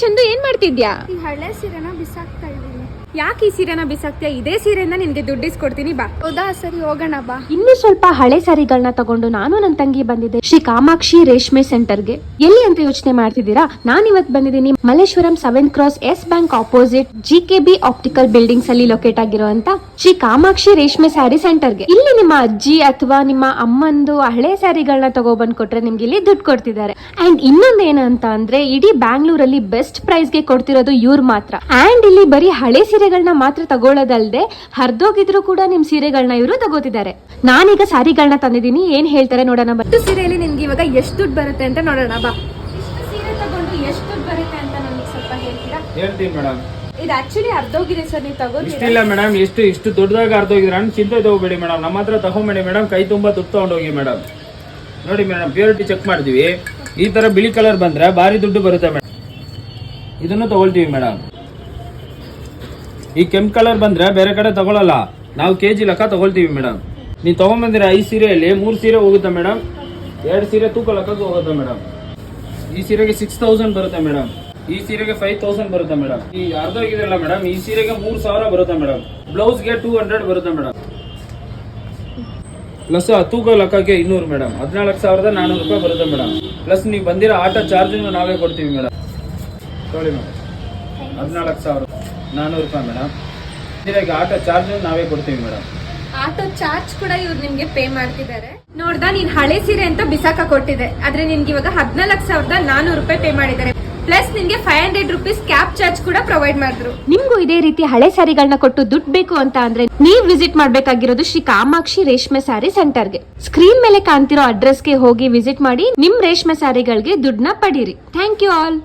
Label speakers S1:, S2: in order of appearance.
S1: ಚಂದು ಏನ್ ಮಾಡ್ತಿದ್ಯಾ?
S2: ಈ ಹಳೆ ಸೀರೆನ ಬಿಸಾಕ್ತಾ ಇದ್ದೀನಿ.
S1: ಯಾಕೆ ಈ ಸೀರೆನ ಬಿಸಾಕ್ತಿಯಾ? ಇದೇ ಸೀರೆಯಿಂದ ನಿನ್ಗೆ ದುಡ್ಡು ಇಸ್ಕೊಡ್ತೀನಿ ಬಾ.
S2: ಹೌದಾ, ಸರಿ ಹೋಗೋಣ ಬಾ.
S3: ಇನ್ನು ಸ್ವಲ್ಪ ಹಳೆ ಸಾರಿಗಳನ್ನ ತಗೊಂಡು ನಾನು ನನ್ನ ತಂಗಿ ಬಂದಿದ್ದೆ ಶ್ರೀ ಕಾಮಾಕ್ಷಿ ರೇಷ್ಮೆ ಸೆಂಟರ್ಗೆ. ಎಲ್ಲಿ ಅಂತ ಯೋಚನೆ ಮಾಡ್ತಿದ್ದೀರಾ? ನಾನ್ ಇವತ್ತು ಬಂದಿದ್ದೀನಿ Malleshwaram 7 Cross yes bank opposite GKB optical buildings ಅಲ್ಲಿ ಲೊಕೇಟ್ ಆಗಿರುವಂತ ಶ್ರೀ ಕಾಮಾಕ್ಷಿ ರೇಷ್ಮೆ ಸ್ಯಾರಿ ಸೆಂಟರ್ಗೆ. ಇಲ್ಲಿ ನಿಮ್ಮ ಅಜ್ಜಿ ಅಥವಾ ನಿಮ್ಮ ಅಮ್ಮಂದು ಹಳೆ ಸ್ಯಾರಿಗಳನ್ನ ತಗೊಬಂದ್ ಕೊಟ್ರೆ ನಿಮ್ಗೆ ಇಲ್ಲಿ ದುಡ್ಡು ಕೊಡ್ತಿದ್ದಾರೆ. ಅಂಡ್ ಇನ್ನೊಂದ್ ಏನಂತ ಅಂದ್ರೆ ಇಡೀ ಬ್ಯಾಂಗ್ಳೂರಲ್ಲಿ ಬೆಸ್ಟ್ ಪ್ರೈಸ್ ಗೆ ಕೊಡ್ತಿರೋದು ಇವ್ರು ಮಾತ್ರ. ಅಂಡ್ ಇಲ್ಲಿ ಬರೀ ಹಳೆ ಸೀರೆಗಳನ್ನ ಮಾತ್ರ ತಗೊಳ್ಳೋದಲ್ದೆ ಹರಿದೋಗಿದ್ರು ಕೂಡ ನಿಮ್ ಸೀರೆಗಳನ್ನ ಇವರು ತಗೋತಿದ್ದಾರೆ. ನಾನೀಗ ಸ್ಯಾರಿಗಳನ್ನ ತಂದಿದ್ದೀನಿ, ಏನ್ ಹೇಳ್ತಾರೆ ನೋಡೋಣ.
S1: ಸೀರೆಯಲ್ಲಿ ನಿನ್ಗೆ ಇವಾಗ ಎಷ್ಟು ದುಡ್ಡು ಬರುತ್ತೆ ಅಂತ ನೋಡೋಣ ಬಾ. ಇಷ್ಟು ಸೀರೆ ತಗೊಂಡು ಎಷ್ಟು ದುಡ್ಡು ಬರುತ್ತೆ ಅಂತ ನಮಗೆ ಸ್ವಲ್ಪ ಹೇಳ್ತೀರಾ?
S4: ಹೇಳ್ತೀನಿ ಮೇಡಮ್.
S1: ಇದು ಆಕ್ಚುಲಿ ಅರ್ಧೋಗಿದೆ ಸರ್, ನೀವು ತಗೋತೀರಾ?
S4: ಇಷ್ಟಿಲ್ಲ ಮೇಡಮ್, ಇಷ್ಟು ದೊಡ್ಡದಾಗ ಅರ್ಧೋಗಿದ್ರೆ ಹಣ್ಣು ಚಿಂತೆ ತಗೋಬೇಡಿ ಮೇಡಮ್. ನಮ್ಮ ಹತ್ರ ತಗೊಂಬೇಡಿ ಮೇಡಮ್, ಕೈ ತುಂಬಾ ದುಡ್ಡು ತಗೊಂಡೋಗಿ ಮೇಡಮ್. ನೋಡಿ ಮೇಡಮ್, ಪ್ಯೂರಿಟಿ ಚೆಕ್ ಮಾಡ್ತೀವಿ. ಈ ತರ ಬಿಳಿ ಕಲರ್ ಬಂದ್ರೆ ಭಾರಿ ದುಡ್ಡು ಬರುತ್ತೆ ಮೇಡಮ್. ಇದನ್ನು ತಗೊಳ್ತೀವಿ ಮೇಡಮ್. ಈ ಕೆಂಪು ಕಲರ್ ಬಂದ್ರೆ ಬೇರೆ ಕಡೆ ತಗೊಳಲ್ಲ, ನಾವು ಕೆಜಿ ಲೆಕ್ಕ ತಗೊಳ್ತೀವಿ ಮೇಡಮ್. ನೀವು ತಗೊಂಡ್ಬಂದಿರ 5 ಸೀರೆಯಲ್ಲಿ 3 ಸೀರೆ ಹೋಗುತ್ತೆ ಮೇಡಮ್, 2 ಸೀರೆ ತೂಕ ಲೆಕ್ಕಕ್ಕೆ ಹೋಗುತ್ತೆ ಮೇಡಮ್. ಈ ಸೀರೆಗೆ 6000 ಬರುತ್ತೆ ಮೇಡಮ್, ಈ ಸೀರೆಗೆ 5000 ಬರುತ್ತೆ ಮೇಡಮ್. ಈ ಅರ್ಧ ಹೋಗಿದ್ರಲ್ಲ ಮೇಡಮ್, ಈ ಸೀರೆಗೆ 3000 ಬರುತ್ತೆ ಮೇಡಮ್. ಬ್ಲೌಸ್ಗೆ 200 ಬರುತ್ತೆ ಮೇಡಮ್. ಪ್ಲಸ್ ತೂಕ ಲೆಕ್ಕಕ್ಕೆ 200 ಮೇಡಮ್, 14,400 ರೂಪಾಯಿ ಬರುತ್ತೆ ಮೇಡಮ್. ಪ್ಲಸ್ ನೀವು ಬಂದಿರೋ ಆಟೋ ಚಾರ್ಜ್ ನಾವೇ ಕೊಡ್ತೀವಿ ಮೇಡಮ್. ನೋಡಿ ಮೇಡಮ್, 14,400 ರೂಪಾಯಿ ಮೇಡಮ್. ಸೀರೆಗೆ ಆಟೋ ಚಾರ್ಜ್ ನಾವೇ ಕೊಡ್ತೀವಿ ಮೇಡಮ್.
S1: ಆಟೋ ಚಾರ್ಜ್ ಕೂಡ ಇವ್ರು ನಿಮ್ಗೆ ಪೇ ಮಾಡ್ತಿದ್ದಾರೆ. ನೋಡ್ದಾ, ನೀನ್ ಹಳೆ ಸೀರೆ ಅಂತ ಬಿಸಾಕ ಕೊಟ್ಟಿದೆ, ಆದ್ರೆ ನಿನ್ಗೆ ಇವಾಗ 14,400 ರೂಪಾಯಿ ಪೇ ಮಾಡಿದ್ದಾರೆ. ಪ್ಲಸ್ ನಿನ್ಗೆ 500 ರೂಪೀಸ್ ಕ್ಯಾಬ್ ಚಾರ್ಜ್ ಕೂಡ ಪ್ರೊವೈಡ್ ಮಾಡಿದ್ರು.
S3: ನಿಮ್ಗೂ ಇದೇ ರೀತಿ ಹಳೆ ಸ್ಯಾರಿಗಳನ್ನ ಕೊಟ್ಟು ದುಡ್ಡು ಬೇಕು ಅಂತ ಅಂದ್ರೆ ನೀವ್ ವಿಸಿಟ್ ಮಾಡ್ಬೇಕಾಗಿರೋದು ಶ್ರೀ ಕಾಮಾಕ್ಷಿ ರೇಷ್ಮೆ ಸ್ಯಾರಿ ಸೆಂಟರ್ಗೆ. ಸ್ಕ್ರೀನ್ ಮೇಲೆ ಕಾಣ್ತಿರೋ ಅಡ್ರೆಸ್ಗೆ ಹೋಗಿ ವಿಸಿಟ್ ಮಾಡಿ ನಿಮ್ ರೇಷ್ಮೆ ಸ್ಯಾರಿಗಳಿಗೆ ದುಡ್ಡನ್ನ ಪಡೀರಿ. Thank you all.